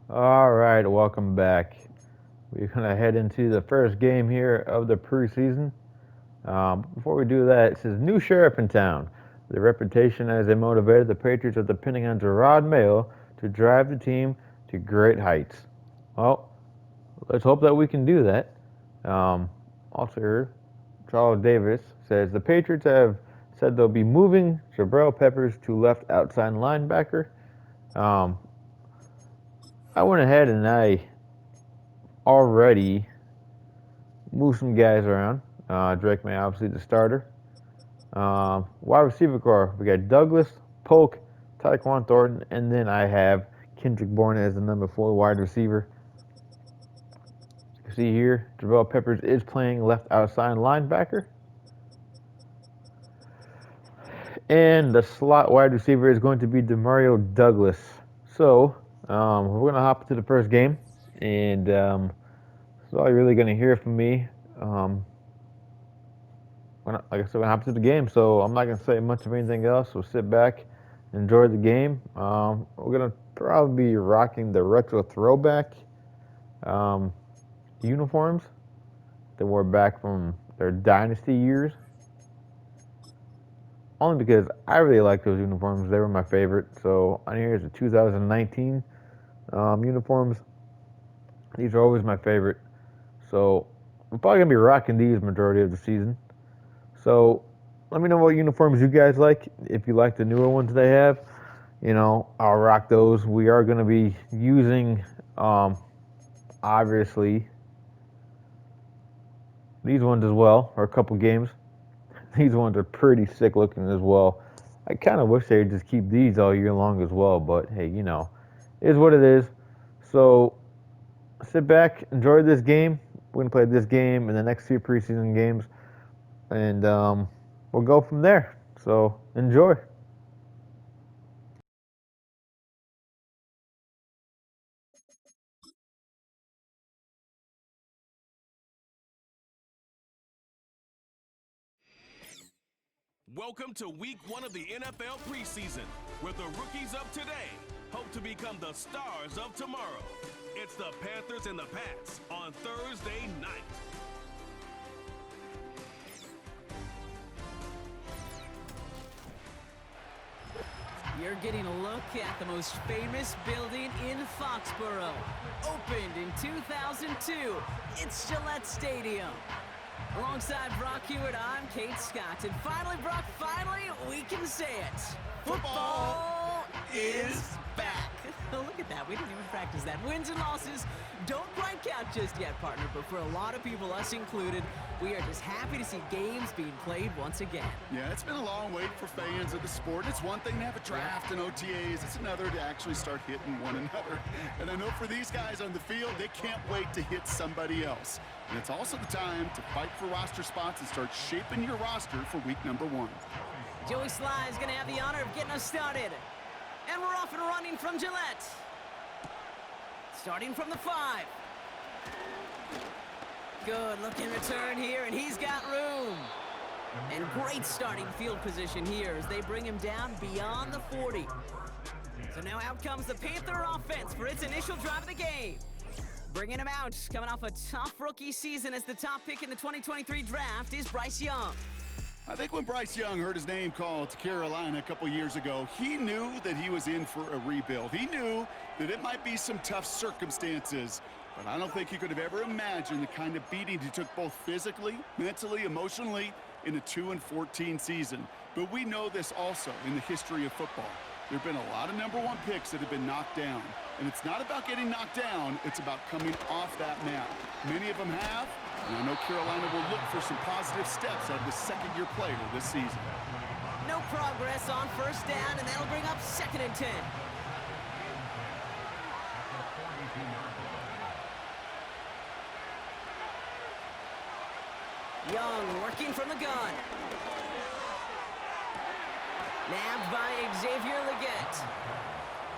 All right, welcome back. We're going to head into the first game here of the preseason. Before we do that, it says new sheriff in town. The reputation as they motivated the Patriots are depending on Gerard Mayo to drive the team to great heights. Well, let's hope that we can do that. Also here, Charles Davis says the Patriots have said they'll be moving Jabril Peppers to left outside linebacker. Um, I went ahead and I already moved some guys around. Drake May, obviously the starter. Wide receiver core, we got Douglas, Polk, Tyquan Thornton, and then I have Kendrick Bourne as the number 4 wide receiver. You see here, Jabril Peppers is playing left outside linebacker. And the slot wide receiver is going to be Demario Douglas. So, we're going to hop into the first game. And that's all you're really going to hear from me. Like I said, we're going to hop into the game. So, I'm not going to say much of anything else. So, sit back, enjoy the game. We're going to probably be rocking the retro throwback uniforms that were back from their dynasty years. Only because I really like those uniforms. They were my favorite. So on here is the 2019 uniforms. These are always my favorite. So I'm probably going to be rocking these majority of the season. So let me know what uniforms you guys like. If you like the newer ones they have, I'll rock those. We are going to be using, obviously, these ones as well, or a couple games. These ones are pretty sick looking as well. I kind of wish they'd just keep these all year long as well, but hey, it is what it is. So sit back, enjoy this game. We're gonna play this game and the next few preseason games, and we'll go from there. So enjoy. Welcome to week 1 of the NFL preseason, where the rookies of today hope to become the stars of tomorrow. It's the Panthers and the Pats on Thursday night. You're getting a look at the most famous building in Foxborough. Opened in 2002, it's Gillette Stadium. Alongside Brock Hewitt, I'm Kate Scott. And finally, Brock, we can say it. Football is back. Look at that. We didn't even practice that. Wins and losses don't quite count just yet, partner. But for a lot of people, us included, we are just happy to see games being played once again. Yeah, it's been a long wait for fans of the sport. It's one thing to have a draft and OTAs. It's another to actually start hitting one another. And I know for these guys on the field, they can't wait to hit somebody else. And it's also the time to fight for roster spots and start shaping your roster for week number 1. Joey Sly is going to have the honor of getting us started. And we're off and running from Gillette. Starting from the 5. Good looking return here, and he's got room. And great starting field position here as they bring him down beyond the 40. So now out comes the Panther offense for its initial drive of the game. Bringing him out, coming off a tough rookie season as the top pick in the 2023 draft is Bryce Young. I think when Bryce Young heard his name called to Carolina a couple years ago, he knew that he was in for a rebuild. He knew that it might be some tough circumstances, but I don't think he could have ever imagined the kind of beating he took both physically, mentally, emotionally in a 2-14 season. But we know this also in the history of football. There have been a lot of number 1 picks that have been knocked down. And it's not about getting knocked down, it's about coming off that mat. Many of them have, and I know Carolina will look for some positive steps out of the second-year player this season. No progress on first down, and that'll bring up 2nd and 10. Young working from the gun. Nabbed by Xavier Leggett.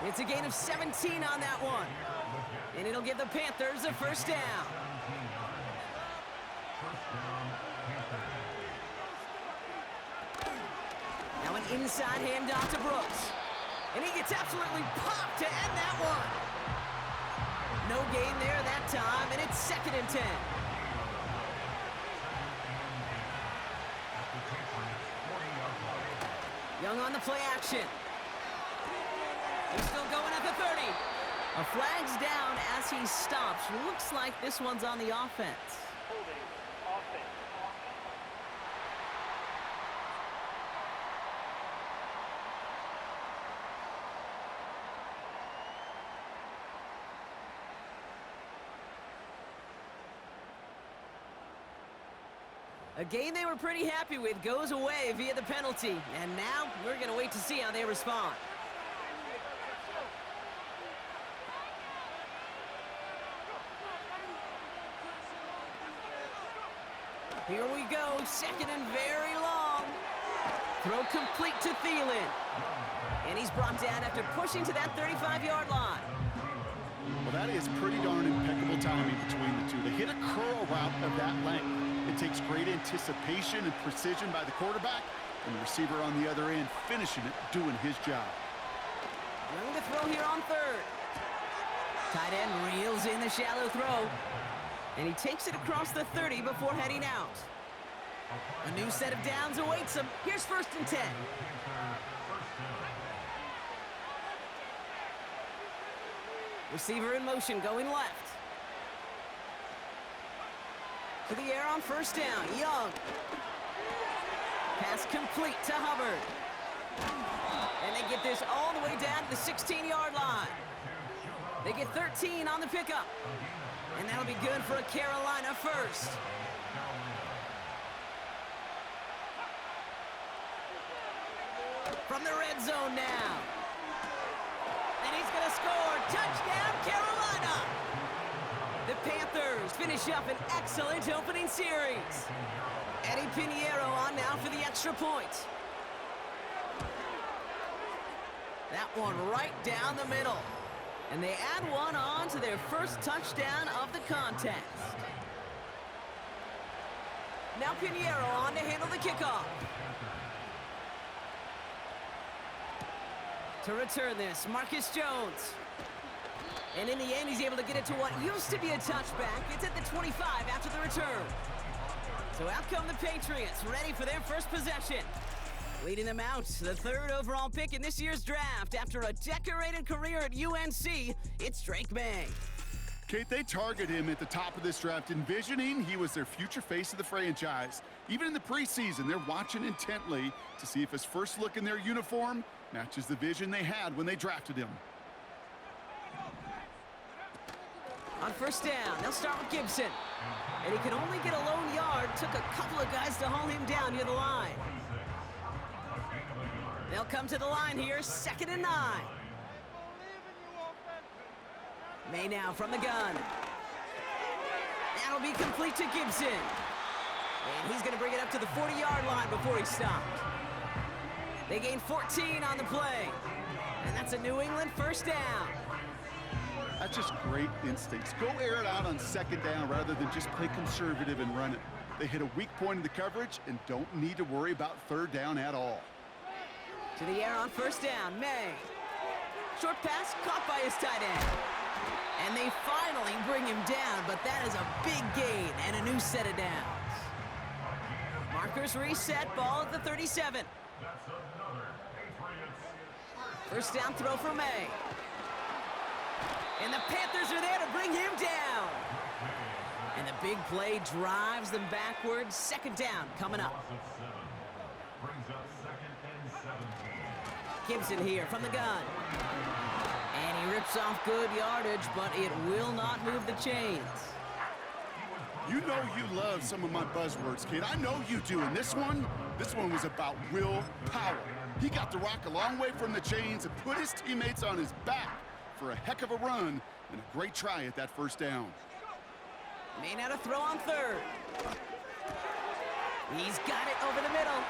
It's a gain of 17 on that one. And it'll give the Panthers a first down. Now an inside handoff to Brooks. And he gets absolutely popped to end that one. gain there that time, and it's 2nd and 10. Young on the play action. He's still going at the 30. A flag's down as he stops. Looks like this one's on the offense. A game they were pretty happy with goes away via the penalty. And now we're going to wait to see how they respond. Here we go, 2nd and very long. Throw complete to Thielen. And he's brought down after pushing to that 35-yard line. Well, that is pretty darn impeccable timing between the two. They hit a curl route of that length. It takes great anticipation and precision by the quarterback, and the receiver on the other end finishing it, doing his job. Room to throw here on 3rd. Tight end reels in the shallow throw. And he takes it across the 30 before heading out. A new set of downs awaits him. Here's 1st and 10. Receiver in motion going left. To the air on 1st down. Young. Pass complete to Hubbard. And they get this all the way down to the 16-yard line. They get 13 on the pickup. And that'll be good for a Carolina first. From the red zone now. And he's going to score. Touchdown, Carolina! The Panthers finish up an excellent opening series. Eddie Pinheiro on now for the extra point. That one right down the middle. And they add one on to their first touchdown of the contest. Now Pinheiro on to handle the kickoff. To return this, Marcus Jones. And in the end, he's able to get it to what used to be a touchback. It's at the 25 after the return. So out come the Patriots, ready for their first possession. Leading them out, the 3rd overall pick in this year's draft. After a decorated career at UNC, it's Drake May. Kate, they target him at the top of this draft, envisioning he was their future face of the franchise. Even in the preseason, they're watching intently to see if his first look in their uniform matches the vision they had when they drafted him. On 1st down, they'll start with Gibson. And he can only get a lone yard. Took a couple of guys to haul him down near the line. They'll come to the line here, 2nd and 9. May now from the gun. That'll be complete to Gibson. And he's going to bring it up to the 40-yard line before he stopped. They gain 14 on the play. And that's a New England 1st down. That's just great instincts. Go air it out on 2nd down rather than just play conservative and run it. They hit a weak point in the coverage and don't need to worry about 3rd down at all. To the air on 1st down, May. Short pass caught by his tight end. And they finally bring him down, but that is a big gain and a new set of downs. Markers reset, ball at the 37. 1st down throw for May. And the Panthers are there to bring him down. And the big play drives them backwards. 2nd down coming up. Gibson here from the gun. And he rips off good yardage, but it will not move the chains. You know you love some of my buzzwords, kid. I know you do. And this one was about willpower. He got the rock a long way from the chains and put his teammates on his back for a heck of a run and a great try at that 1st down. May now to throw on 3rd. He's got it over the middle.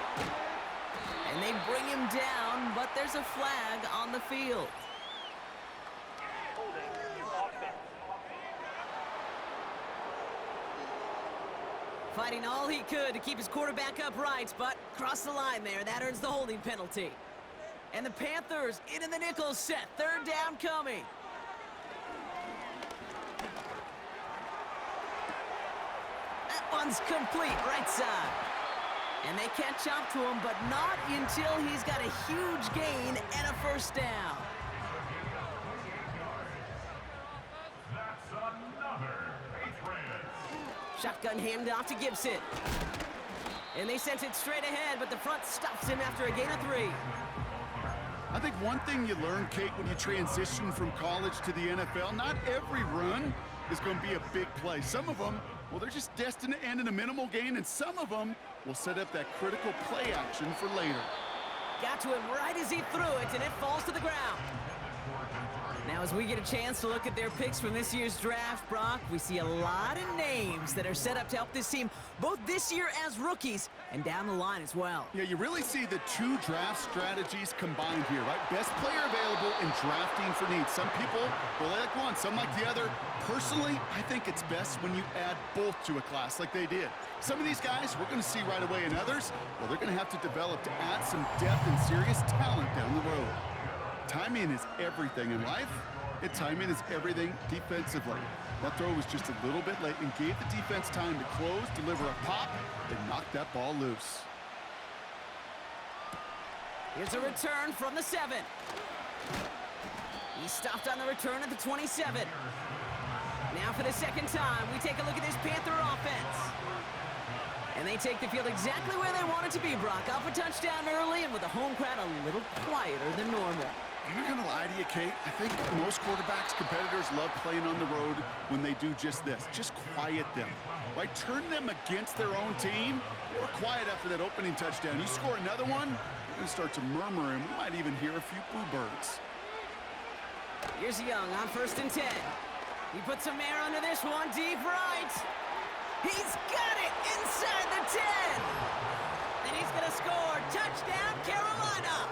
And they bring him down, but there's a flag on the field. Fighting all he could to keep his quarterback upright, but crossed the line there. That earns the holding penalty. And the Panthers into the nickel set. 3rd down coming. one's complete, right side. And they catch up to him, but not until he's got a huge gain and a first down. Shotgun handoff to Gibson. And they sent it straight ahead, but the front stops him after a gain of 3. I think one thing you learn, Kate, when you transition from college to the NFL, not every run is going to be a big play. Some of them, well, they're just destined to end in a minimal gain, and some of them will set up that critical play action for later. Got to him right as he threw it, and it falls to the ground. Now, as we get a chance to look at their picks from this year's draft, Brock, we see a lot of names that are set up to help this team, both this year as rookies and down the line as well. Yeah, you really see the two draft strategies combined here, right? Best player available and drafting for need. Some people, well, they like one, some like the other. Personally, I think it's best when you add both to a class like they did. Some of these guys we're going to see right away, and others, well, they're going to have to develop to add some depth and serious talent down the road. Timing is everything in life, and timing is everything defensively. That throw was just a little bit late and gave the defense time to close, deliver a pop, and knock that ball loose. Here's a return from the 7. He stopped on the return at the 27. Now for the second time, we take a look at this Panther offense. And they take the field exactly where they want it to be, Brock. Up a touchdown early, and with the home crowd a little quieter than normal. I'm not going to lie to you, Kate. I think most quarterbacks, competitors love playing on the road when they do just this. Just quiet them. Right? Turn them against their own team. They were quiet after that opening touchdown. You score another one, you're going to start to murmur, and we might even hear a few boo birds. Here's Young on 1st and 10. He puts some air under this one, deep right. He's got it inside the 10. And he's going to score. Touchdown, Carolina.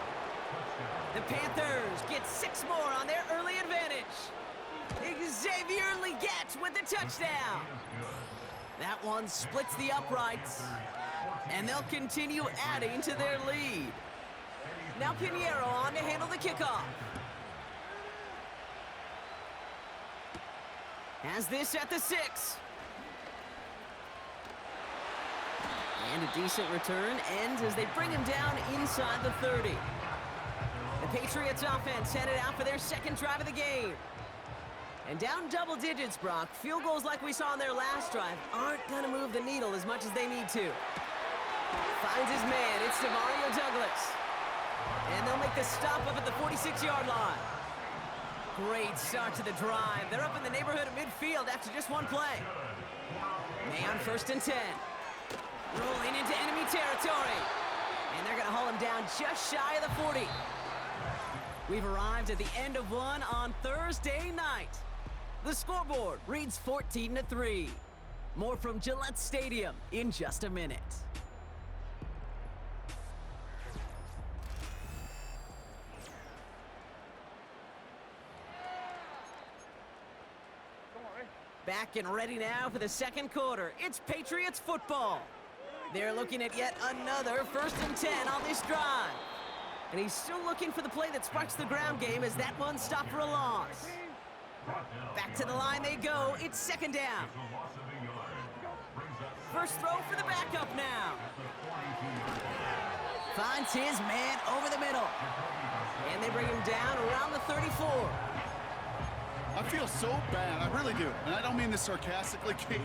The Panthers get 6 more on their early advantage. Xavier Legette with the touchdown. That one splits the uprights. And they'll continue adding to their lead. Now Pinheiro on to handle the kickoff. Has this at the 6. And a decent return ends as they bring him down inside the 30. The Patriots offense headed out for their second drive of the game. And down double digits, Brock. Field goals like we saw on their last drive aren't going to move the needle as much as they need to. Finds his man. It's Demario Douglas. And they'll make the stop up at the 46-yard line. Great start to the drive. They're up in the neighborhood of midfield after just one play. May on 1st and 10. Rolling into enemy territory. And they're going to haul him down just shy of the 40. We've arrived at the end of one on Thursday night. The scoreboard reads 14-3. More from Gillette Stadium in just a minute. Back and ready now for the second quarter. It's Patriots football. They're looking at yet another 1st and 10 on this drive. And he's still looking for the play that sparks the ground game as that one stopped for a loss. Back to the line they go. It's 2nd down. First throw for the backup now. Finds his man over the middle. And they bring him down around the 34. I feel so bad, I really do. And I don't mean this sarcastically, Kate.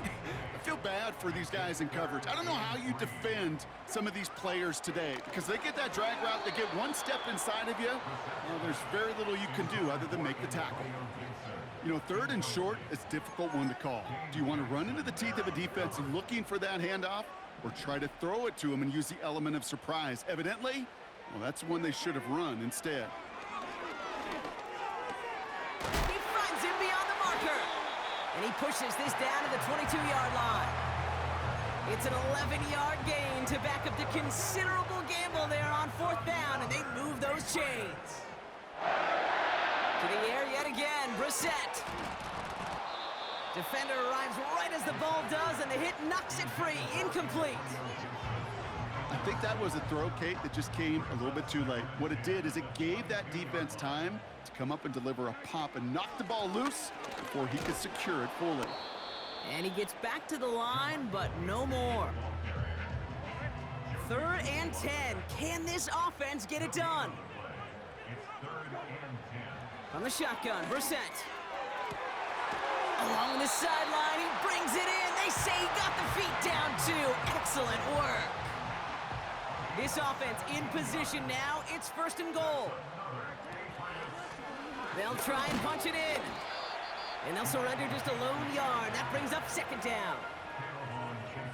I feel bad for these guys in coverage. I don't know how you defend some of these players today because they get that drag route, they get one step inside of you, well, there's very little you can do other than make the tackle. You know, 3rd and short is a difficult one to call. Do you want to run into the teeth of a defense looking for that handoff or try to throw it to them and use the element of surprise? Evidently, well, that's one they should have run instead. And he pushes this down to the 22-yard line. It's an 11-yard gain to back up the considerable gamble there on 4th down, and they move those chains. To the air yet again, Brissett. Defender arrives right as the ball does, and the hit knocks it free. Incomplete. I think that was a throw, Kate, that just came a little bit too late. What it did is it gave that defense time to come up and deliver a pop and knock the ball loose before he could secure it fully. And he gets back to the line, but no more. 3rd and 10. Can this offense get it done? From the shotgun, Brissett. Along the sideline, he brings it in. They say he got the feet down too. Excellent work. This offense in position now. It's 1st and goal. They'll try and punch it in. And they'll surrender just a lone yard. That brings up 2nd down.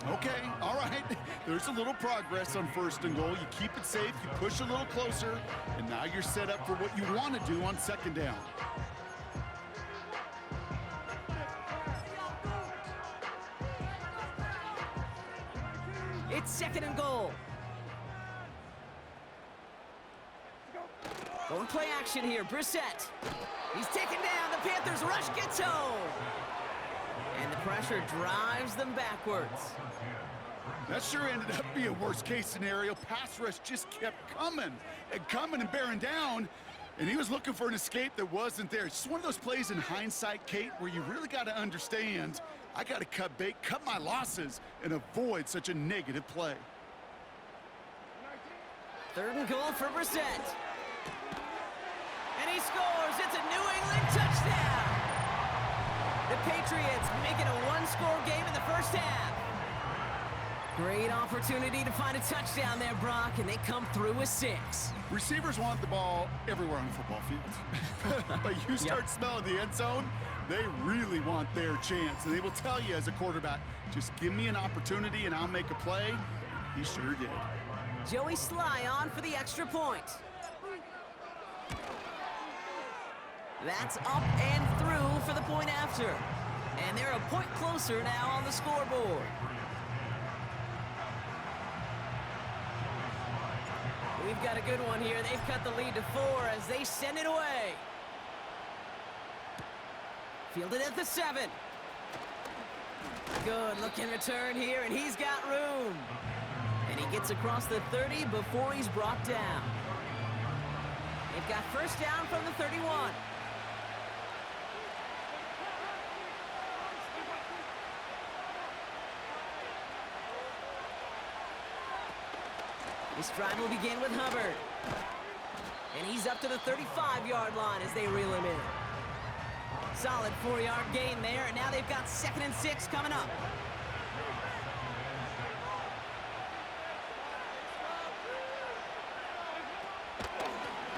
Okay, all right. There's a little progress on 1st and goal. You keep it safe, you push a little closer, and now you're set up for what you want to do on 2nd down. It's 2nd and goal. Going play action here, Brissett. He's taken down. The Panthers rush gets home. And the pressure drives them backwards. That sure ended up being a worst-case scenario. Pass rush just kept coming and bearing down, and he was looking for an escape that wasn't there. It's just one of those plays in hindsight, Kate, where you really got to understand, I got to cut bait, cut my losses, and avoid such a negative play. 3rd and goal for Brissett. And he scores. It's a New England touchdown. The Patriots making a 1-score game in the 1st half. Great opportunity to find a touchdown there, Brock, and they come through with 6. Receivers want the ball everywhere on the football field. But you start smelling the end zone, they really want their chance. And they will tell you as a quarterback, just give me an opportunity and I'll make a play. He sure did. Joey Sly on for the extra point. That's up and through for the point after. And they're a point closer now on the scoreboard. We've got a good one here. They've cut the lead to 4 as they send it away. Fielded at the 7. Good looking return here, and he's got room. And he gets across the 30 before he's brought down. They've got 1st down from the 31. This drive will begin with Hubbard. And he's up to the 35-yard line as they reel him in. Solid 4-yard gain there, and now they've got 2nd and 6 coming up.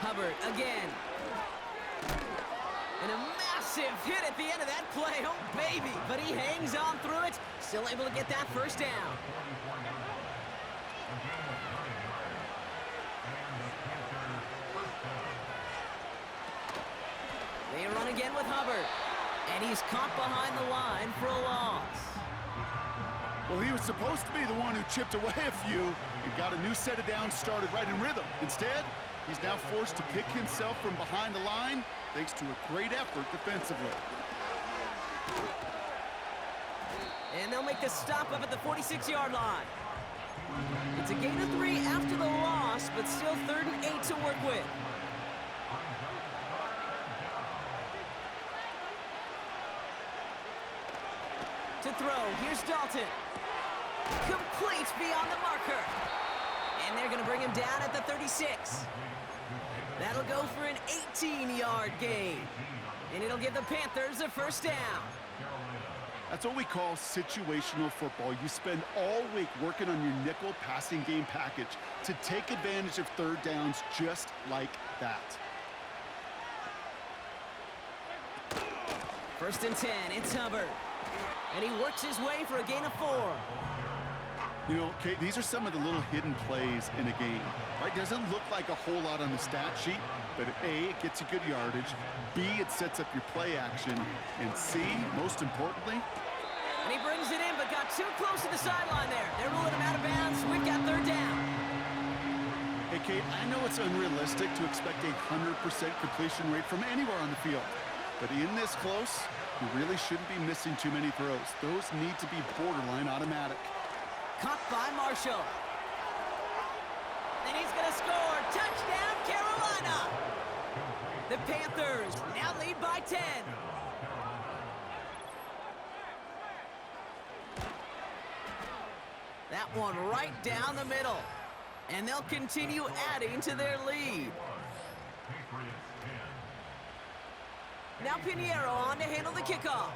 Hubbard again. And a massive hit at the end of that play. Oh, baby. But he hangs on through it. Still able to get that 1st down. They run again with Hubbard. And he's caught behind the line for a loss. Well, he was supposed to be the one who chipped away a few and got a new set of downs started right in rhythm. Instead, he's now forced to pick himself from behind the line thanks to a great effort defensively. And they'll make the stop up at the 46-yard line. It's a gain of 3 after the loss, but still 3rd and 8 to work with. To throw, here's Dalton. Complete beyond the marker. And they're going to bring him down at the 36. That'll go for an 18-yard gain. And it'll give the Panthers a 1st down. That's what we call situational football. You spend all week working on your nickel passing game package to take advantage of 3rd downs just like that. 1st and 10, it's Hubbard. And he works his way for a gain of 4. You know, Kate, these are some of the little hidden plays in a game. Right? Doesn't look like a whole lot on the stat sheet, but A, it gets you good yardage. B, it sets up your play action. And C, most importantly. And he brings it in, but got too close to the sideline there. They're ruling him out of bounds. We've got 3rd down. Hey, Kate, I know it's unrealistic to expect a 100% completion rate from anywhere on the field. But in this close, you really shouldn't be missing too many throws. Those need to be borderline automatic. Caught by Marshall. And he's going to score. Touchdown, Carolina. The Panthers now lead by 10. that one right down the middle. And they'll continue adding to their lead. Now Pinheiro on to handle the kickoff.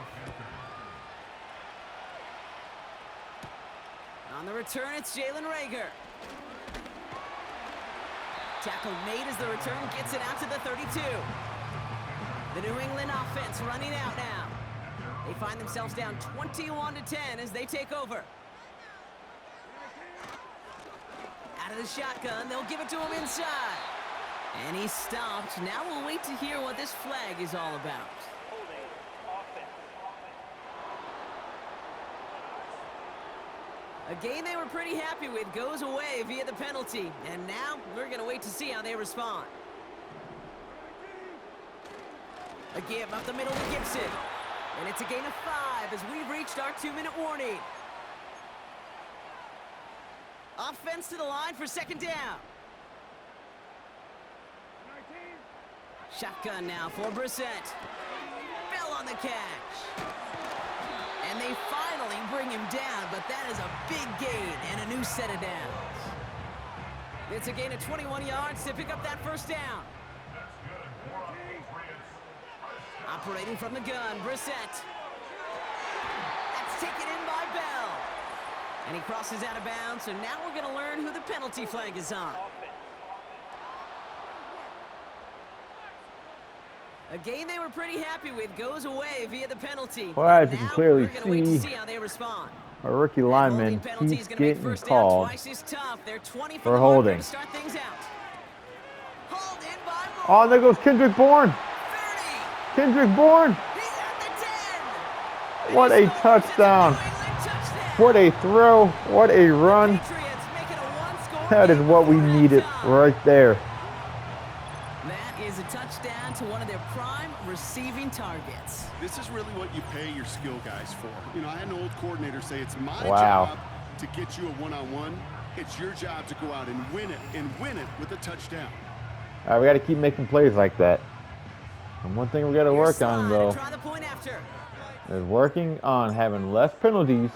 On the return, it's Jalen Reagor. Tackle made as the return gets it out to the 32. The New England offense running out now. They find themselves down 21-10 as they take over. Out of the shotgun, they'll give it to him inside. And he's stopped. Now we'll wait to hear what this flag is all about. A game they were pretty happy with goes away via the penalty. And now we're going to wait to see how they respond. A give up the middle to Gibson. And it's a gain of 5 as we've reached our 2-minute warning. Offense to the line for second down. Shotgun now for Brissett. Bell on the catch. And they finally bring him down, but that is a big gain and a new set of downs. It's a gain of 21 yards to pick up that first down. Operating from the gun, Brissett. That's taken in by Bell. And he crosses out of bounds, so now we're going to learn who the penalty flag is on. A game they were pretty happy with goes away via the penalty. Well, as you can clearly wait to see how they respond. A rookie lineman keeps getting called for holding. Oh, there goes Kendrick Bourne. Kendrick Bourne. What a touchdown. What a throw. What a run. That is what we needed right there. That is a touchdown to one of their prime receiving targets. This is really what you pay your skill guys for. You know, I had an old coordinator say it's my Wow. job to get you a one-on-one. It's your job to go out and win it with a touchdown. All right, we got to keep making plays like that. And one thing we got to work on, though, is working on having less penalties.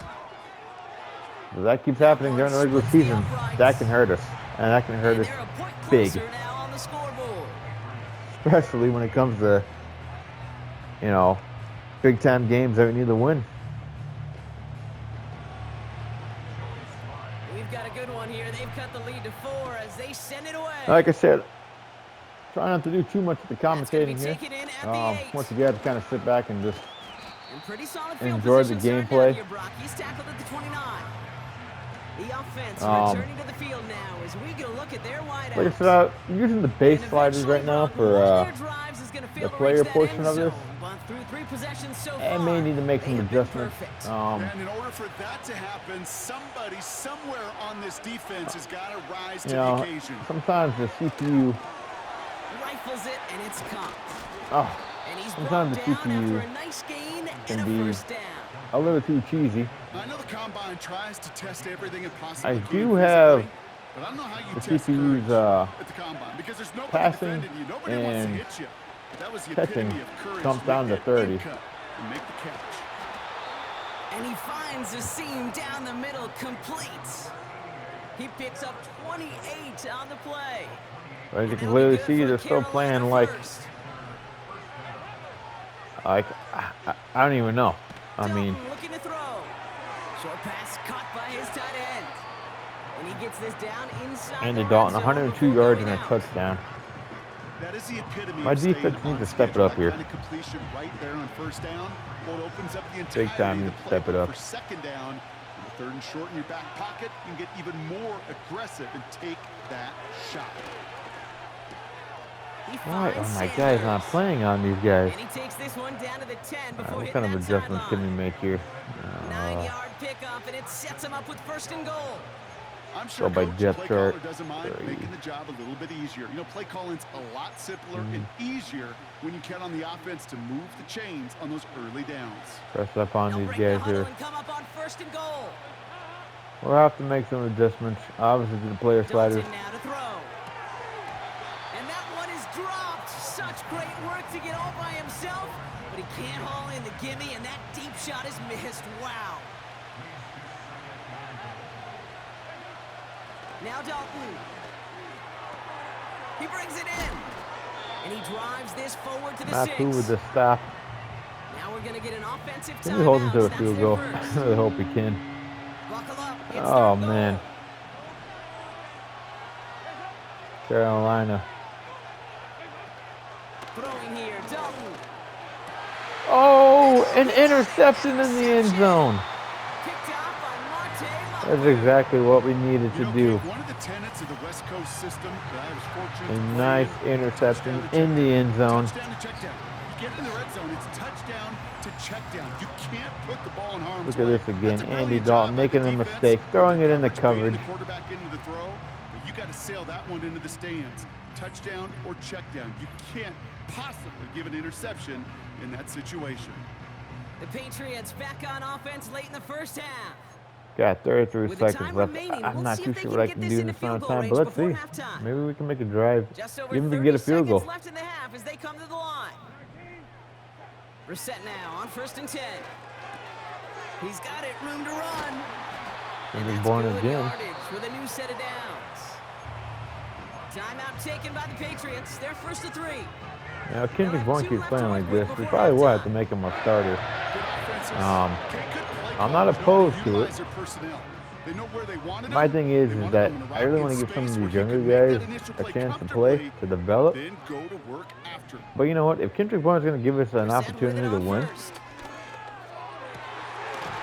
If that keeps happening during the regular season, that can hurt us. And that can hurt us big. Especially when it comes to, you know, big-time games that we need to win. We've got a good one here. They've cut the lead to 4 as they send it away. Like I said, try not to do too much of the commentating here. Once you guys kind of sit back and just enjoy the gameplay. He's tackled at the 29. The offense returning to the field now as we get a look at their wideouts. Like I said, I'm using the base sliders right now for the player portion of this. I may need to make some adjustments. And in order for that to happen, somebody somewhere on this defense has got to rise to the occasion. Sometimes the CPU rifles it and it's caught. Oh, And he's sometimes the brought down after CPU a nice gain can and a be first down. a little too cheesy. I know the combine tries to test everything it possibly I can do have physically, but I don't know how you the test CPU's courage at the combine because there's nobody passing defending you. Nobody wants to and hit you. That was the catching epitome of courage. jumped down to 30. And make the catch. And he finds the seam down the middle complete. He picks up 28 on the play. As you can clearly see, they're still playing like I don't even know. I mean, looking to throw. Short pass caught by his tight end. And he gets this down inside. Andy Dalton, 102 yards and a touchdown. That is the epitome My of staying defense needs to on step it schedule. up here. That kind of completion right there on first down. Well, it opens up the entire Big time to step it up. For second down, with third and short in your back pocket, you can get even more aggressive and take that shot. Why are my guys not playing on these guys? And he takes this one down to the 10 before What hitting kind of that adjustments can we sideline. make here? 9-yard pickup, and it sets him up with first and goal. I'm sure Go by Coach, depth play chart. caller doesn't mind making the job a little bit easier. You know, play calling's a lot simpler and easier when you count on the offense to move the chains on those early downs. Press up on They'll these break the guys huddle here. and come up on first and goal. We'll have to make some adjustments, obviously, to the player sliders. Dalton now to throw. And that one is dropped. Such great work to get all by himself, but he can't haul in the gimme, and that deep shot is missed. Wow. Now Dalton. He brings it in. And he drives this forward to the Not 6. through with the stop. Now we're going to get an offensive Can we hold him timeout. to a That's field their goal? first. I really hope we can. Buckle up. It's Oh, their man. goal. Carolina. Throwing here, Dalton. Oh, an interception in the end zone. Picked off by Monte That's Muffler. exactly what we needed to do. One of the tenets of the West Coast system that I was fortunate A to play nice in, interception touchdown to in the end zone. Touchdown to check down. You get in the red zone, it's touchdown to check down. You can't put the ball in harm's Look at way. this again. That's a Andy brilliant Dalton job by making the a defense. mistake, throwing it in the Baiting coverage. the quarterback into the throw, but you got to sail that one into the stands. Touchdown or check down. You can't possibly give an interception in that situation. The Patriots back on offense late in the first half. Got 33 With the seconds time left. remaining, I'm we'll not see too if they sure can what I get can this do in into this amount field of goal time, range but let's before see. halftime. Maybe we can make a drive. Just over Even if we 30 get a field goal. seconds left in the half as they come to the line. Reset now on 1st and 10. He's got it, room to run. And he's That's born good again. yardage with a new set of downs. Timeout taken by the Patriots. They're 1st to 3. Now, Kendrick Bourne keeps playing like this. We probably will have to make him a starter. I'm not opposed to it. My thing is that I really want to give some of these younger guys a chance to play, to develop. But you know what? If Kendrick Bourne's going to give us an opportunity to win,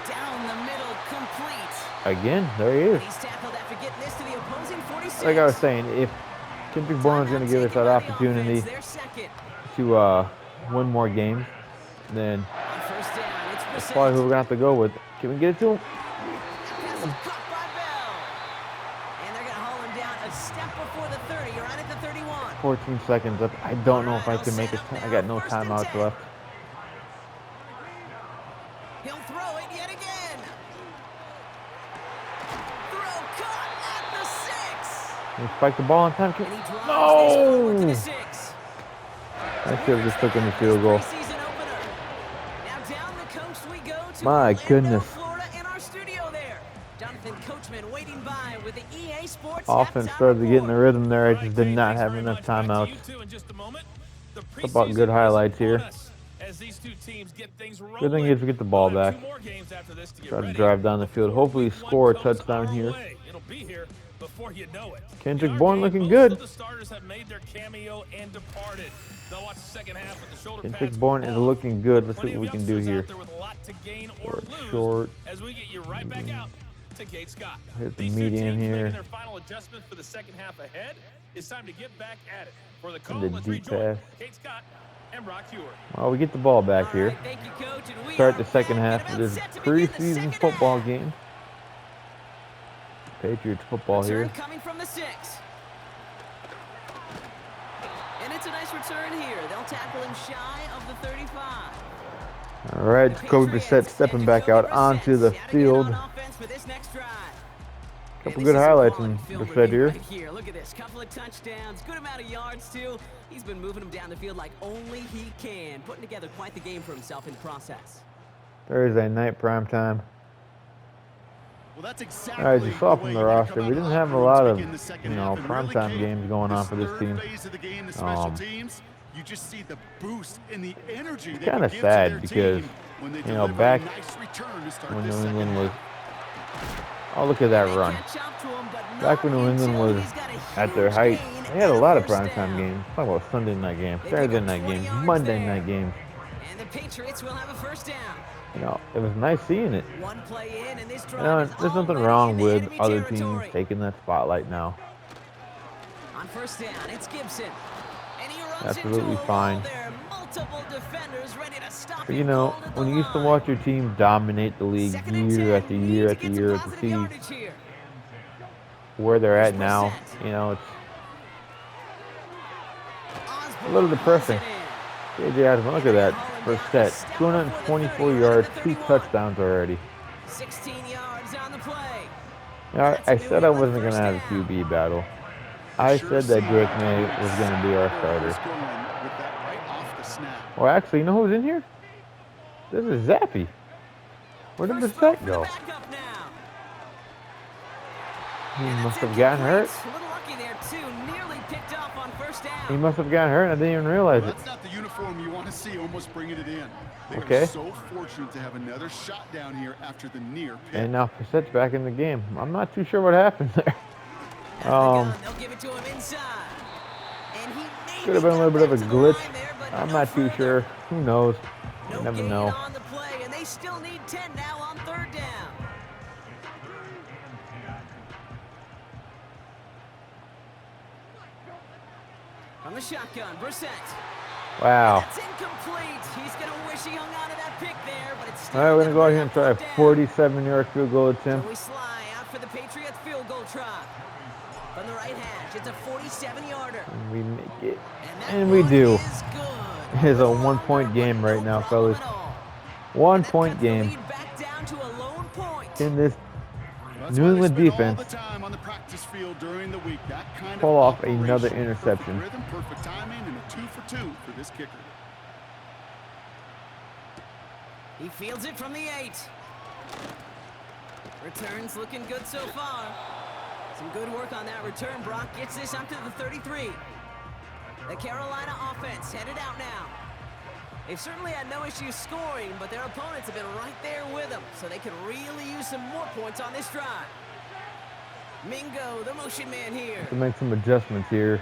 Down the middle, complete. again, there he is. He's tackled after getting this to the opposing 46. Like I was saying, if Kendrick Bourne's going to give us that opportunity to win more games, then On 1st down, it's that's probably who we're going to have to go with. Can we get it to him? Pass is caught by Bell. And they're going to haul him down a step before the 30. You're right at the 31. 14 seconds left. I don't know if I can make it. I got no timeouts left. He'll throw it yet again. Throw caught at the 6. Can we spike the ball on time? And he drives this forward to No! the 6. I should have just taken the field goal. Preseason opener. Now down the coast we go to My Orlando, goodness. Florida, in our studio there. Jonathan Coachman waiting by with the EA Sports Offense halftime started to get in the report. rhythm there. I just did not have enough timeouts. How about good highlights here? Good thing is we get the ball back. Try to drive down the field. Hopefully score a touchdown here. Kendrick Bourne looking good. Kendrick Bourne is looking good. Let's see what we can do here. Short. Hit the median here. And the deep pass. Well, we get the ball back All here. right, thank you, Coach, and we Start are the second back half and of about this set to begin the preseason second football half. game. Patriots football Return here. coming from the 6. And it's a nice return here. They'll tackle him shy of the 35. All right, The Jacoby Patriots Brissett stepping and back out Jacoby onto the Brissett out again field. on offense for this next drive. Couple And good this is a highlights quality from film Brissett review here. right here. Look at this. Couple of touchdowns. Good amount of yards, too. He's been moving them down the field like only he can. Putting together quite the game for himself in the process. Thursday night prime time. Well, that's exactly All right, you saw the from way the you gotta roster, come we out didn't the have a locker lot rooms of, begin the second you know, half, and really primetime key. games going on for this third team. phase of the game, the special teams, you just see the boost and the energy they Kind can of give to sad their because, team when they you know, deliver back a nice return to start when this New second England was, half. oh, look at that They run. catch up to him, but Back when not New England until was he's got a at their huge height, gain they had a and lot of first primetime down. games. Talk about Sunday night games, They pick Saturday up night 20 games, yards Monday there. night games. And the Patriots will have a first down. You know, it was nice seeing it. One play in, and this You drive know, is there's nothing already wrong in the with enemy other teams territory. taking that spotlight now. On first down, it's Gibson. And he runs Absolutely into a fine. wall there. Multiple defenders ready to stop But him you know, cold at the when you used to line. watch your team dominate the league Second and year 10, after need year to after get some year, to positive see yardage here. where they're at Here's now, Brissett. you know, it's Osborne a little depressing. hauls it in. KJ Osborne, look at that first set. 224 yards, 2 touchdowns already. 16 yards on the play. Now, I said I wasn't going to have a QB battle. I said that Drake May was going to be our starter. Well, actually, you know who's in here? This is Zappy. Where did First throw Brissett for the go? backup now. He And must that's have gotten hurt. incomplete. A little lucky there, too. Nearly picked off on first down. He must have gotten hurt. I didn't even realize Well, it. that's not the uniform you want to see almost bringing it in. They Okay. are so fortunate to have another shot down here after the near pick. And now Passette's back in the game. I'm not too sure what happened there. Out of the gun, they'll give it to him inside. And he Could have been a little bit of a got that to the glitch. line there, but I'm no not too further. sure. Who knows? You No never gain know. on the play, and they still need 10 now on third down. From the shotgun, Brissett. Wow. That's incomplete. He's going to wish he hung on to that pick there, but it's still All right, we're going to go out bring here and up try a fourth down. 47-yard field goal attempt. Joey Sly out for the Patriots field goal try. From the right hash, it's a 47-yarder. And we make it. that And we one do. is good. It is a little one-point longer, game but right no now, problem fellas. at all. And that 1-point cuts the game lead back down to a lone point. in this That's New why they England spend defense. all the time on the practice field during the week. That kind Pull of off another operation. interception. Perfect rhythm, perfect timing, and a 2 for 2 for this kicker. He fields it from the 8. Returns looking good so far. Some good work on that return. Brock gets this up to the 33. The Carolina offense headed out now. They've certainly had no issues scoring, but their opponents have been right there with them, so they could really use some more points on this drive. Mingo, the motion man here. to make some adjustments here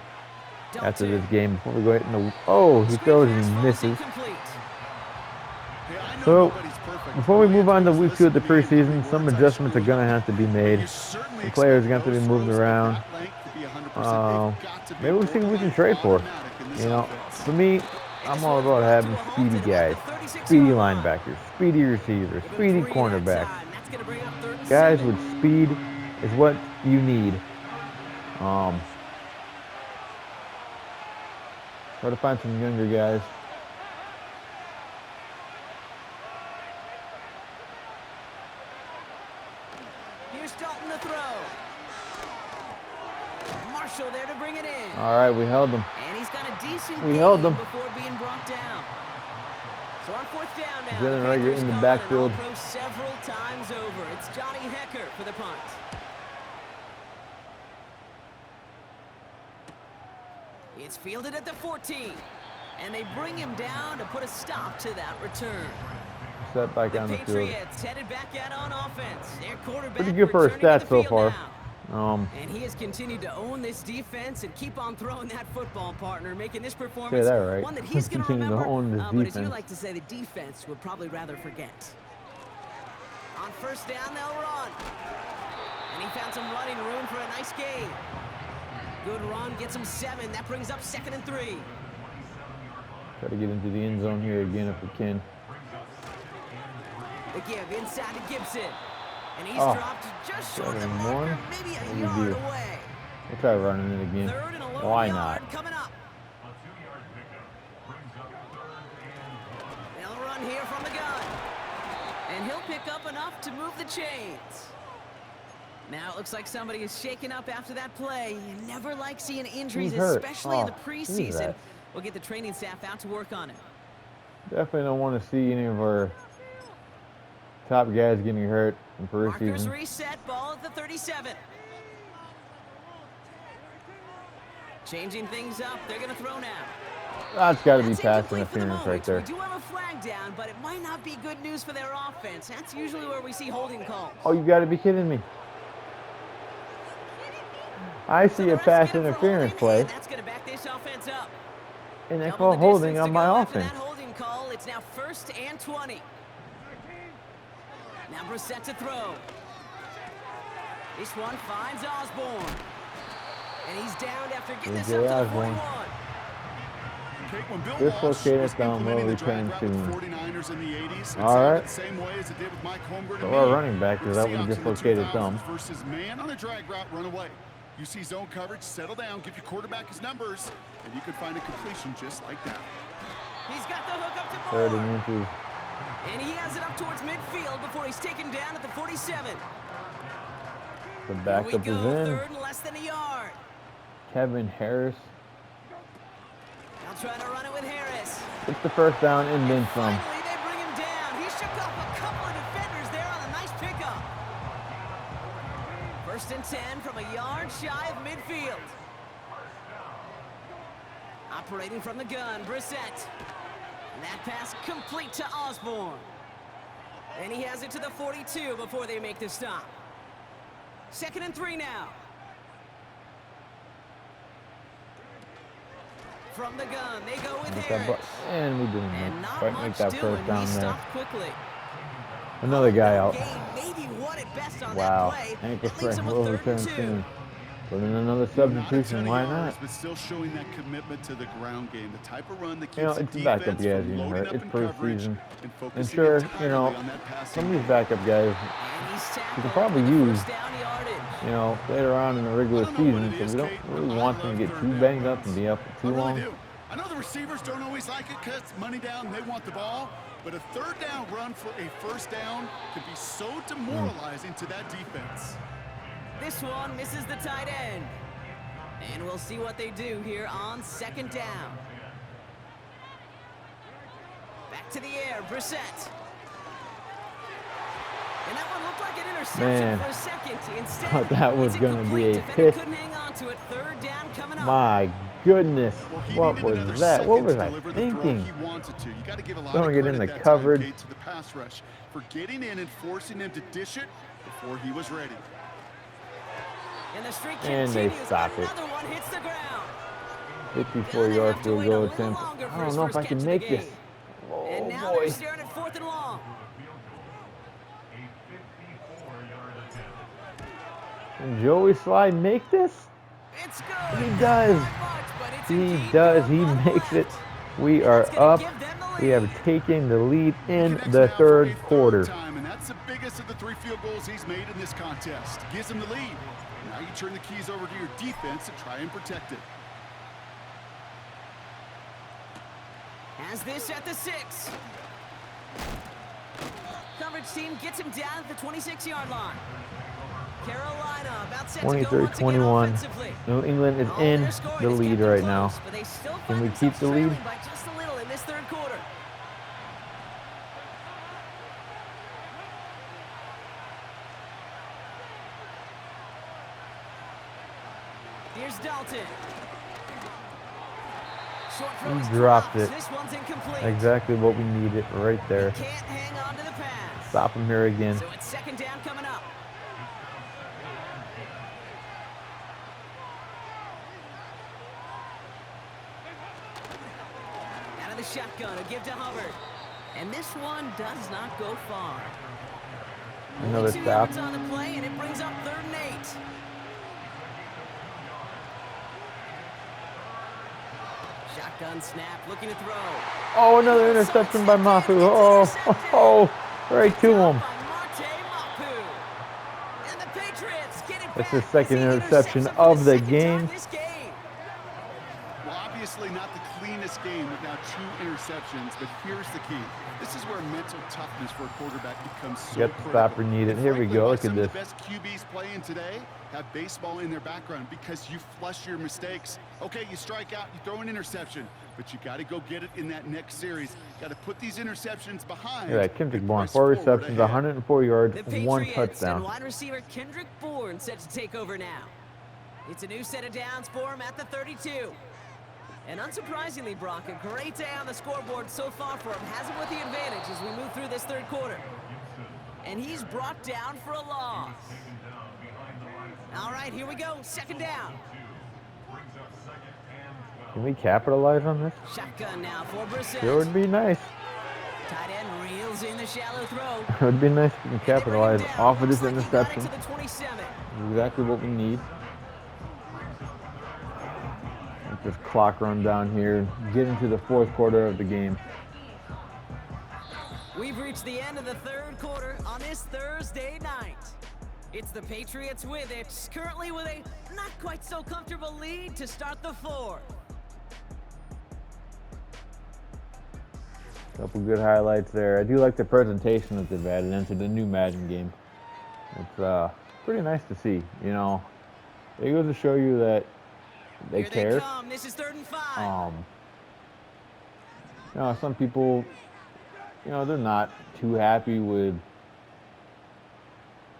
after Dalton. this game before we go in the. Oh, he Screen throws pass and he falls misses. incomplete. Hey, I know So, nobody's perfect. before we move on to week 2 of the Listen to me, preseason, some words I adjustments are screwed going to up. have to be made. You certainly The players are going expect to have to be those moved throws around. at that length to be 100%. They've got to be Maybe we see what we can borderline trade for. automatic in this You know, offense. for me, I'm all about having speedy guys, speedy linebackers, speedy receivers, speedy cornerbacks. Guys with speed is what you need. Try to find some younger guys. Here's Dalton to throw. Marshall there to bring it in. All right, we held them. And he's got a decent We held gain them. before being brought down. So on fourth down now. Jalen the Reagor Panthers in the gone, backfield. and All-Pro several times over. It's Johnny Hecker for the punt. It's fielded at the 14. And they bring him down to put a stop to that return. Set back The on the field. Patriots headed back out on offense. Their quarterback Pretty good for his returning to stats the so field far. now. And he has continued to own this defense and keep on throwing that football, partner, making this performance that right. one that he's going to Continue to remember. own this But as you defense. like to say, the defense would probably rather forget. On first down, they'll run. And he found some running room for a nice gain. Good run, gets him 7. That brings up 2nd and 3. Try to get into the end zone here again if we can. The give inside to Gibson. And he's Oh, dropped just short of the 7 marker, more. maybe What a do we yard do? away. We'll try running it again. 3rd and a low Why yard not? coming up. They'll run here from the gun. And he'll pick up enough to move the chains. Now it looks like somebody is shaken up after that play. You never like seeing injuries, Who's hurt? especially in the Oh, who's preseason. that? We'll get the training staff out to work on it. Definitely don't want to see any of our top guys getting hurt in Markers preseason. reset, ball at the 37. Changing things up, they're going to throw now. That's got to be That's pass incomplete for the interference right moment. there. We do have a flag down, but it might not be good news for their offense. That's usually where we see holding calls. Oh, you got to be kidding me. I So see the a refs pass get it for interference holding, play, and that's going to back this offense up. and they Double call the holding distance on to my go after offense. that holding call. It's now 1st and 20. Now Brissett to throw. This one finds Osborne. And he's down after getting this up A.J. to the Osborne. 41. Okay, when Bill This Walsh located was down low, implementing the return drag route with soon. 49ers in the 80s, it All sounded right. the same way as it did with Mike Holmgren So and our me. running back With is out with a Seahawks in the dislocated 2000s thumb. versus man on a drag route, run away. You see zone coverage, settle down, give your quarterback his numbers, and you can find a completion just like that. He's got the hook up to 3rd Moore. and inches. And he has it up towards midfield before he's taken down at the 47. The Here we backup is go, in. 3rd and less than a yard. Kevin Harris. Now trying to run it with Harris. It's the first down and then some. Finally, they bring him down. He shook off a couple of defenders there on a nice pickup. First and 10 from a yard shy of midfield. Operating from the gun, Brissett. And that pass complete to Osborne. And he has it to the 42 before they make the stop. 2nd and 3 now. From the gun, they go with Harris. And we didn't And not quite make much that doing. first down He there. stopped quickly. Another guy out. Maybe won it best on Wow. that play. Ankle That leaves sprain. him Will with 3rd return and 2. soon. Put in another Not a ton substitution. of Why yards, not? but still showing that commitment to the ground game, the type of run that You know, keeps it's the the backup defense guys from getting loading hurt. up It's in coverage preseason. and And focusing sure, entirely you know, on that passing some of these game. backup guys, And he's you tackled could probably for the use, first down yardage. you know, later on in the I regular don't know what season, it so is, we don't Kate, really but I want them love to get third too down banged up runs. and be up I too really long. do. I know the receivers don't always like it because money down, they want the ball. But a 3rd down run for a 1st down can be so demoralizing to that defense. This one misses the tight end. And we'll see what they do here on 2nd down. Back to the air, Brissett. And that one looked like an interception Man. for a second. Instead, Thought that was it's gonna be incomplete. a Defender pick. couldn't hang on to it. 3rd down coming up. My goodness. Well, he What needed another was that? What second was to I deliver the throw thinking? he wanted to. You got to give a lot Don't of get credit in the that coverage. time, Kate, to the pass rush for getting in and forcing him to dish it before he was ready. And the streak And they continues. stop it. Another one hits the ground. 54-yard have to field wait a goal little attempt. longer for I don't his know if first I catch can of the make this. game. Oh And now boy. they're staring at 4th and long. Can Joey Sly make this? It's good. He does. Not much, but it's He indeed does. good He on the makes it. left. We And are that's gonna up. give them the We lead. have taken the lead in Connects the now for a 3rd third quarter. time, and that's the biggest of the 3 field goals he's made in this contest. Gives him the lead. Now you turn the keys over to your defense and try and protect it. Has this at the 6. Coverage team gets him down at the 26-yard line. Carolina about set to go once again 23-21. offensively. New England is Oh, in their scoring the has lead kept them right now. close, but they still Can find we themselves keep the lead? trailing by just a little in this 3rd quarter. Here's Dalton. Short throw He is dropped dropped. it. This one's incomplete. Exactly what we needed right there. He can't hang on to the pass. Stop him here again. So it's 2nd down coming up. Out of the shotgun, a give to Hubbard. And this one does not go far. Another Only 2 stop. yards on the play, and it brings up 3rd and 8. Shotgun snap, looking to throw. Oh, another interception by Mafu. Oh, right to him. That's his 2nd interception of the game. Well, obviously not the cleanest game without 2 interceptions, but here's the key. This is where mental toughness for a quarterback becomes so Get the stopper critical. needed. And Here we frankly, go. why Look at some of this. the best QBs playing today have baseball in their background because you flush your mistakes. Okay, you strike out, you throw an interception, but you got to go get it in that next series. Got to put these interceptions behind. Look at that. Kendrick and Bourne, press 4 forward receptions, ahead. 104 yards, The 1 Patriots and touchdown. wide receiver Kendrick Bourne set to take over now. It's a new set of downs for him at the 32. And unsurprisingly, Brock, a great day on the scoreboard so far for him. Has him with the advantage as we move through this 3rd quarter. And he's brought down for a loss. All right, here we go. 2nd down. Can we capitalize on this? Shotgun now for Brissett. It would be nice. Tight end reels in the shallow throw. It would be nice if we can And they bring him capitalize down. off of Looks this like he got it interception. to the 27. Exactly what we need. Let this clock run down here. Get into the 4th quarter of the game. We've reached the end of the 3rd quarter on this Thursday night. It's the Patriots with it, currently with a not quite so comfortable lead to start the 4th. Couple good highlights there. I do like the presentation that they've added into the new Madden game. It's pretty nice to see. You know, it goes to show you that they Here care. they come. This is 3rd and 5. You know, some people, you know, they're not too happy with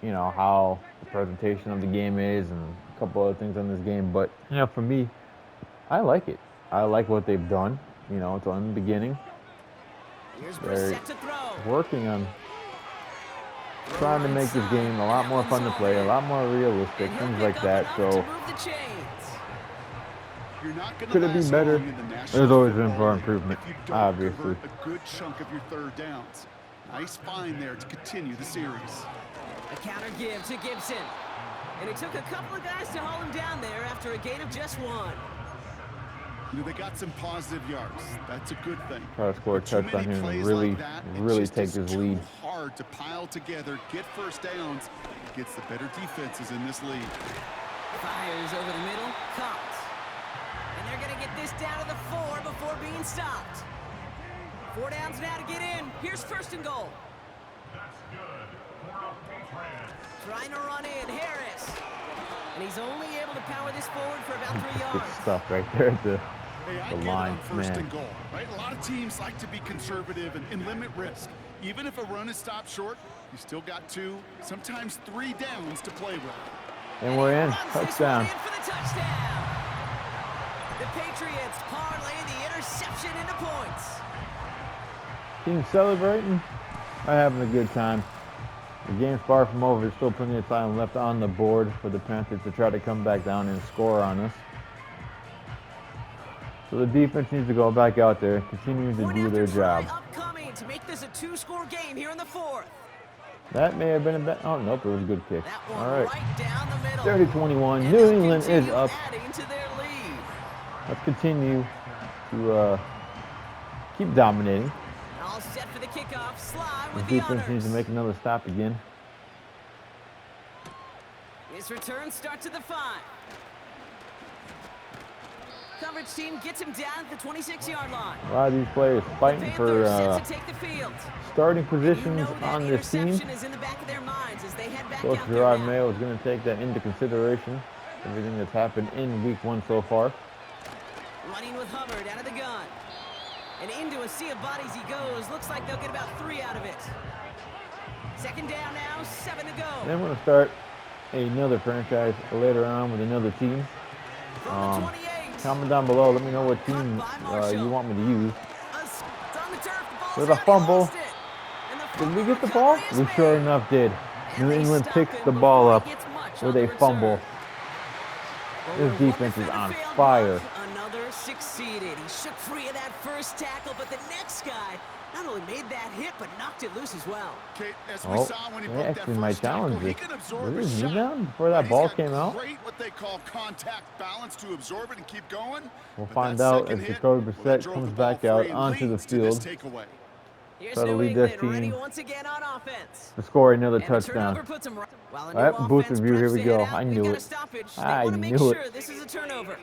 you know, how the presentation of the game is and a couple other things on this game. But, you know, for me, I like it. I like what they've done. You know, it's on the beginning. Here's They're Brissett to throw. working on trying to make this game a lot more fun to play, a lot more realistic, And he'll things pick like up that. enough So to move the chains. You're not going to could it be last better? long in the National There's always room Football for League improvement, if you don't obviously. convert a good chunk of your third downs. Nice find there to continue the series. A counter give to Gibson. And it took a couple of guys to hold him down there after a gain of just one. You know, they got some positive yards. That's a good thing. Try to score a But too touchdown many here and plays really, like that, it really just take is this too lead. hard to pile together, get first downs, gets the better defenses in this league. Fires over the middle, caught. And they're going to get this down to the 4 before being stopped. 4 downs now to get in. Here's first and goal. Trying to run in, Harris. And he's only able to power this forward for about 3 Good yards. stuff right there at the Hey, I the get line, it on first man. and goal, right? A lot of teams like to be conservative and limit risk. Even if a run is stopped short, you still got 2, sometimes 3 downs to play with. And we're in. Runs this one Touchdown. in for the touchdown. The Patriots parlay the interception into points. Team celebrating. I'm having a good time. The game's far from over. There's still plenty of time left on the board for the Panthers to try to come back down and score on us. So the defense needs to go back out there, continuing to Point do after their try job. upcoming to make this a 2-score game here in the 4th. That may have been a bet. Oh, nope, it was a good kick. That one All right. right down the middle. 30-21. And New they'll England is continue up. adding to their lead. Let's continue to keep dominating. All set for the kickoff. Sly The with the defense honors. needs to make another stop again. This return starts at the 5. Coverage team gets him down at the 26-yard line. A lot of these players The fighting Panthers for set to take the field. starting You positions know that on this team. interception is in the back of their minds as they head back Coach out there Gerard now. Mayo is going to take that into consideration. Everything that's happened in week 1 so far. Running with Hubbard out of the gun. And into a sea of bodies he goes. Looks like they'll get about 3 out of it. Second down now, 7 to go. Then we're going to start another franchise later on with another team. From the 28. Comment down below. Let me know what team Cut by Marshall. you want me to use. It's on the turf. The ball's With a out, he fumble. lost it. And the Did fumble we get the ball? recovery is We sure made. enough did. And New they England stop picks him the before ball he up gets much with on a the fumble. return. This Over defense one is on defender failed fire. block. Another succeeded. He shook free of that first tackle, but the next guy not only made that hit, but knocked it loose as well. Okay, as we Oh, saw when he they broke that actually might first tackle, challenge he this. can absorb Was a his knee shot. down before that He's ball got came out? Great, what they call contact balance to absorb it and keep going. We'll But find that out second as hit, Jacoby well, that Brissett drove comes the ball back out free and onto the leads to this field. takeaway. Here's Try to New lead this England ready team once again on offense. to score another And the turnover touchdown. puts him right. While a All right, new booth offense review, here preps we to go. head out, I we've knew got a it. stoppage. They I want to make knew it. sure this is a turnover.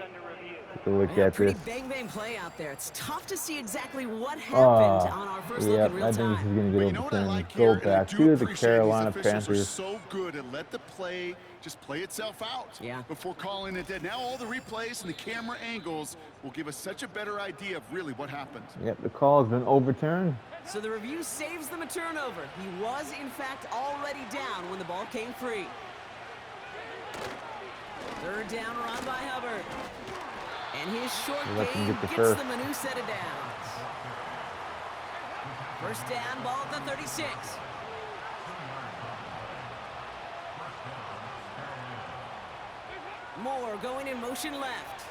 Take a look Yeah, at pretty this. bang play out there. It's tough to see exactly what happened on our first look Yep, in real I think this is time. going to But get you know what I overturned. like Go here, and I back do to the appreciate these Carolina officials are Panthers. so good and let the play just play itself out Yeah. before calling it dead. Now all the replays and the camera angles will give us such a better idea of really what happened. Yep, the call has been overturned. So the review saves them a turnover. He was, in fact, already down when the ball came free. Third down run by Hubbard. And his short Let them game get the gets first. them a new set of downs. First down, ball at the 36. Moore going in motion left.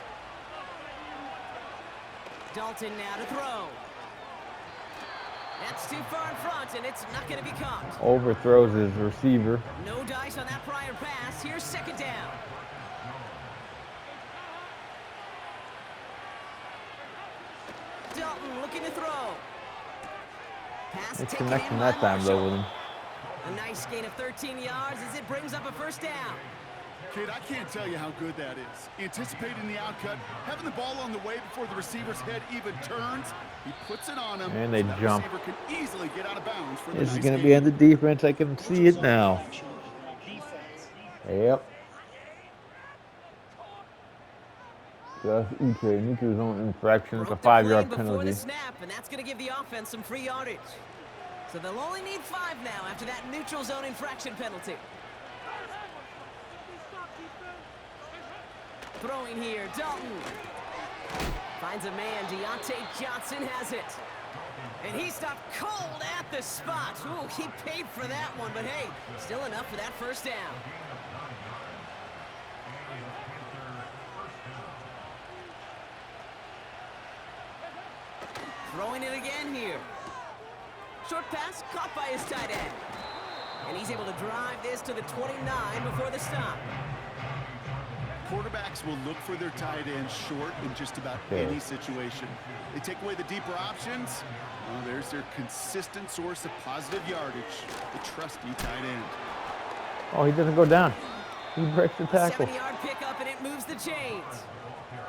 Dalton now to throw. That's too far in front, and it's not going to be caught. Overthrows his receiver. No dice on that prior pass. Here's second down. Dalton looking to throw. Pass It's taken connecting in that by time though with Marshall. him. A nice gain of 13 yards as it brings up a first down. Kid, I can't tell you how good that is. Anticipating the outcut, having the ball on the way before the receiver's head even turns, he puts it on him, And they so that jump. receiver can easily get out of bounds for the This is nice going to gain. be on the defense. I can see it now. Yep. Just Uche into his own infraction. It's a Broke the 5-yard plane before penalty. the snap, and that's going to give the offense some free yardage. So they'll only need 5 now after that neutral zone infraction penalty. Throwing here, Dalton. Finds a man, Deontay Johnson has it. And he stopped cold at the spot. Ooh, he paid for that one, but hey, still enough for that first down. Throwing it again here. Short pass caught by his tight end. And he's able to drive this to the 29 before the stop. Quarterbacks will look for their tight end short in just about any situation. They take away the deeper options. Well, there's their consistent source of positive yardage, the trusty tight end. Oh, he doesn't go down. He breaks the tackle. 7-yard pickup, and it moves the chains.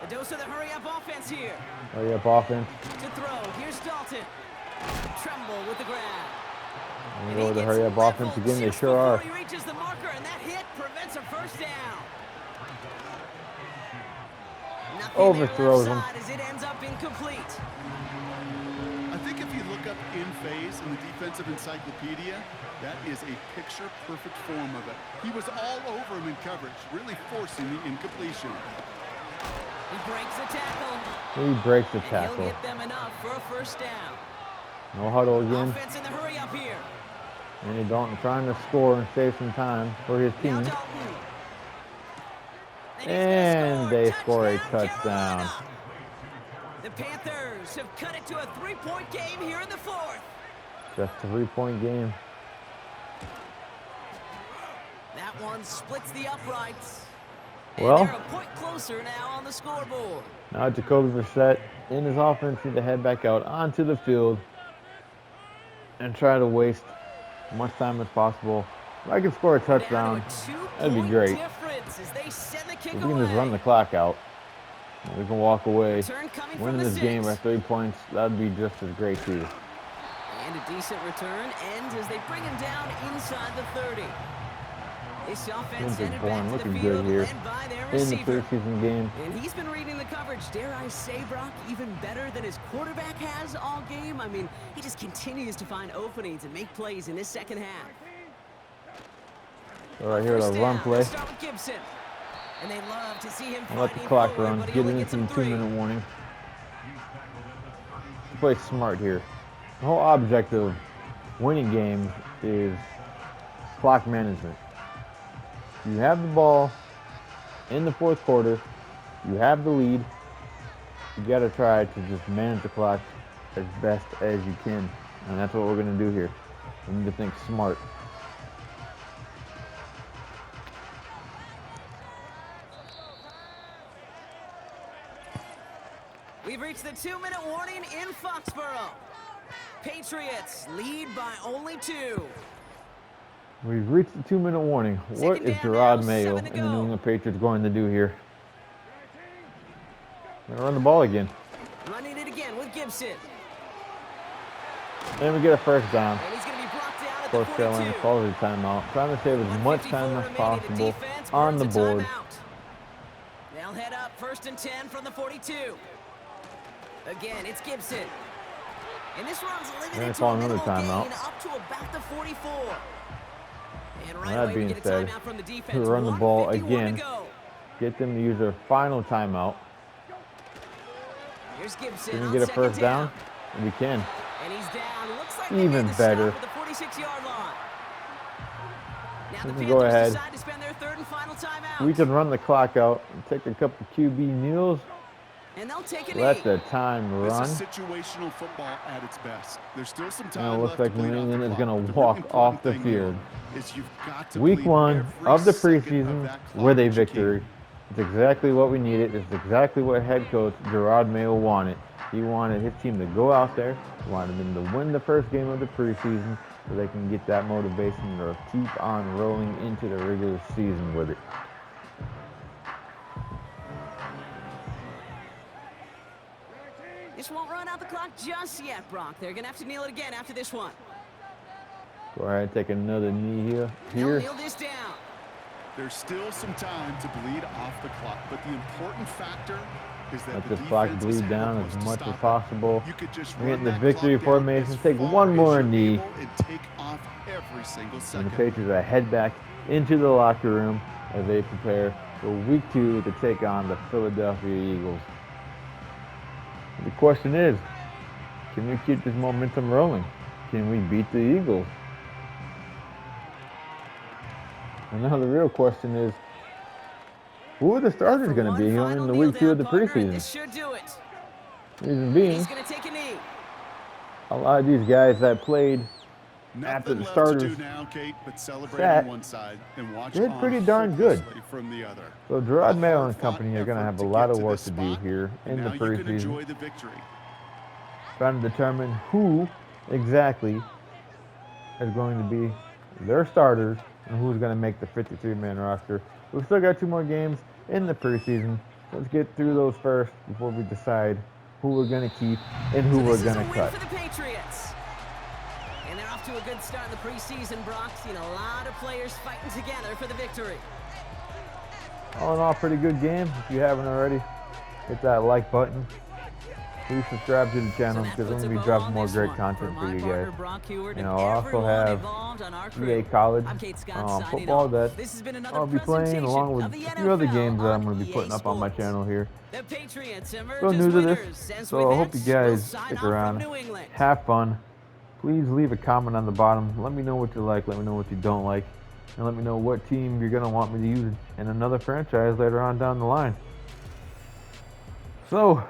A dose of the hurry-up offense here. Hurry-up offense. To throw, here's Dalton. Tremble with the grab. And go with the hurry-up offense again. They sure are. He reaches the marker, and that hit prevents a first down. Overthrows him. As it ends up incomplete. I think if you look up in phase in the defensive encyclopedia, that is a picture-perfect form of it. He was all over him in coverage, really forcing the incompletion. He breaks the tackle. He breaks the And tackle. he'll get them enough for a first down. No huddle again. Offense in the hurry up here. Andy Dalton trying to score and save some time for his Now team. Dalton. And they score a touchdown. Carolina. The Panthers have cut it to a 3-point game here in the fourth. Just a 3-point game. That one splits the uprights. Well, and they're a point closer now on the scoreboard. now Jacoby Brissett and his offense need to head back out onto the field and try to waste as much time as possible. If I can score a touchdown, that'd be great. If we can just run the clock out, we can walk away, win this game by 3 points, that'd be just as great too. And a decent return ends as they bring him down inside the 30. This offense ended back to looking the good field here led by their in the receiver. preseason game. And he's been reading the coverage, dare I say, Brock, even better than his quarterback has all game. I mean, he just continues to find openings and make plays in this second half. So right here, the run play. Start with Gibson. And they love to see him Let the clock run, get it into the 2-minute warning. Play smart here. The whole object of winning games is clock management. You have the ball in the fourth quarter, you have the lead, you got to try to just manage the clock as best as you can. And that's what we're going to do here. We need to think smart. We've reached the 2-minute warning in Foxborough. Patriots lead by only 2. We've reached the 2-minute warning. What is Gerard Mayo and the New England Patriots going to do here? They're going to run the ball again. Running it again with Gibson. And we get a first down. And he's going to be brought down at Of course, the 42. Carolina calls a timeout, trying to save as much time as possible on the board. They'll head up 1st and 10 from the 42. Again, it's Gibson. And this run's limited to a minimal gain up to about the 44. And right away, we get a timeout from the defense. To run the ball again, to get them to use their final timeout. Here's Gibson. Can we get a first down? We can. And he's down. Looks like Even better. The 46-yard line. Now We the can go Panthers ahead. decide to spend their 3rd and final timeout. We can run the clock out and take a couple QB kneels. And they'll take a Let knee. the time run. This is situational football at its best. There's still some time And it looks left like to bleed New off England the is clock. going to The walk really off the important thing field. here is you've got to Week bleed 1 every of the second preseason of that clock with a that you victory. can. It's exactly what we needed. It's exactly what head coach Gerard Mayo wanted. He wanted his team to go out there. He wanted them to win the first game of the preseason so they can get that motivation to keep on rolling into the regular season with it. This won't run out the clock just yet, Brock. They're going to have to kneel it again after this one. Go ahead, take another knee here. They'll kneel this down. There's still some time to bleed off the clock, but the important factor is that Let the this clock defense is bleed down helpless as to much stop as it. possible. You could just We're run getting the that victory clock down formation. as Take far one as more you're knee. able and take off every single And second. the Patriots are head back into the locker room as they prepare for week 2 to take on the Philadelphia Eagles. The question is, can we keep this momentum rolling? Can we beat the Eagles? And now the real question is, who are the starters going to be going into week 2 of the preseason? This should do it. Reason being, He's going to take a knee. a lot of these guys that played after Nothing the left starters to do now, Kate, but celebrate sat, on one side and watch did on pretty darn good. hopelessly from the other. So Gerard A Mayo and hard-fought company are going to have a effort lot get of work this to do spot, here in and the now you can preseason, enjoy the victory. trying to determine who exactly is going to be their starters and who's going to make the 53-man roster. We've still got 2 more games in the preseason. Let's get through those first before we decide who we're going to keep and who we're going to cut. For the Patriots. And they're off to a good start in the preseason, Brock. Seen a lot of players fighting together for the victory. All in all, pretty good game. If you haven't already, hit that like button. Please subscribe to the channel because I'm going to be dropping more great content for you guys. You know, I also have EA College football that I'll be playing along with a few other games that I'm going to be putting up on my channel here. So new to this, so I hope you guys stick around, have fun. Please leave a comment on the bottom. Let me know what you like, let me know what you don't like, and let me know what team you're going to want me to use in another franchise later on down the line. So,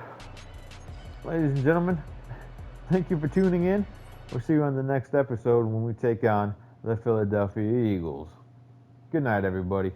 ladies and gentlemen, thank you for tuning in. We'll see you on the next episode when we take on the Philadelphia Eagles. Good night, everybody.